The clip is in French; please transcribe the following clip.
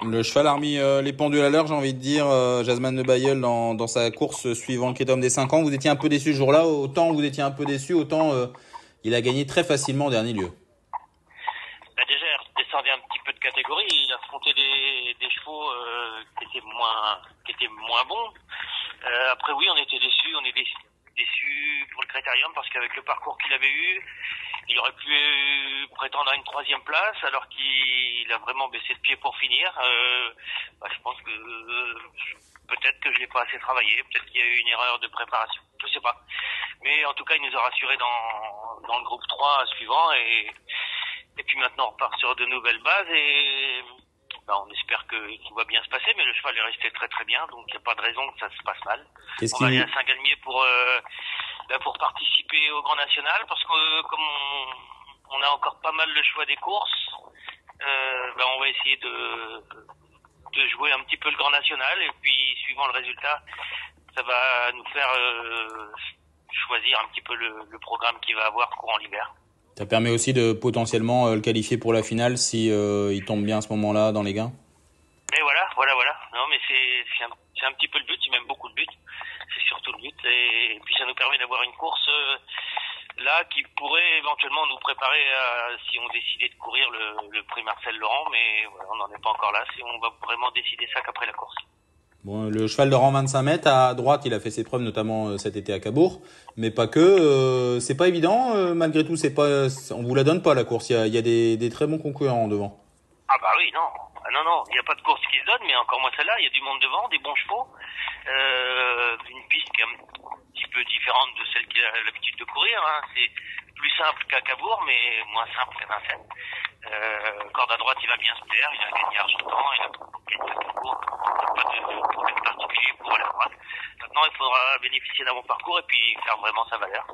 Le cheval a remis les pendules à l'heure, j'ai envie de dire, Jasmine de Bailleul dans sa course suivant le Critérium des 5 ans. Vous étiez un peu déçu ce jour-là, autant vous étiez un peu déçu, autant il a gagné très facilement au dernier lieu. Bah déjà, il descendait un petit peu de catégorie, il affrontait des chevaux qui étaient moins bons. Après oui, on était déçus, déçus pour le Critérium parce qu'avec le parcours qu'il avait eu, il aurait pu prétendre à une 3e place alors qu'il a vraiment baissé de pied pour finir. Je pense que peut-être que je l'ai pas assez travaillé, peut-être qu'il y a eu une erreur de préparation, je sais pas. Mais en tout cas, il nous a rassurés dans le groupe 3 suivant et puis maintenant on repart sur de nouvelles bases et on espère que tout va bien se passer, mais le cheval est resté très très bien, donc il n'y a pas de raison que ça se passe mal. On va aller à Saint-Galmier pour participer au Grand National, parce que comme on a encore pas mal le choix des courses, on va essayer de jouer un petit peu le Grand National, et puis suivant le résultat, ça va nous faire choisir un petit peu le programme qu'il va avoir courant l'hiver. Ça permet aussi de potentiellement le qualifier pour la finale si il tombe bien à ce moment-là dans les gains. Mais voilà. Non, mais c'est un petit peu le but, c'est même beaucoup le but. C'est surtout le but. Et puis ça nous permet d'avoir une course là qui pourrait éventuellement nous préparer si on décidait de courir le prix Marcel Laurent, mais voilà, on n'en est pas encore là. On va vraiment décider ça qu'après la course. Bon, le cheval de rang 25 mètres à droite, il a fait ses preuves notamment cet été à Cabourg, mais pas que. C'est pas évident malgré tout. On vous la donne pas la course. Il y a des très bons concurrents devant. Ah bah oui, non. Non, il n'y a pas de course qui se donne, mais encore moins celle-là. Il y a du monde devant, des bons chevaux, une piste qui est un petit peu différente de celle qu'il a l'habitude de courir. Hein. C'est plus simple qu'à Cabourg, mais moins simple qu'à Vincennes. Corde à droite, il va bien se plaire. Il a gagné Argentan, il a gagné à Cabourg. Il n'y a pas de problème particulier pour aller à droite. Maintenant, il faudra bénéficier d'un bon parcours et puis faire vraiment sa valeur.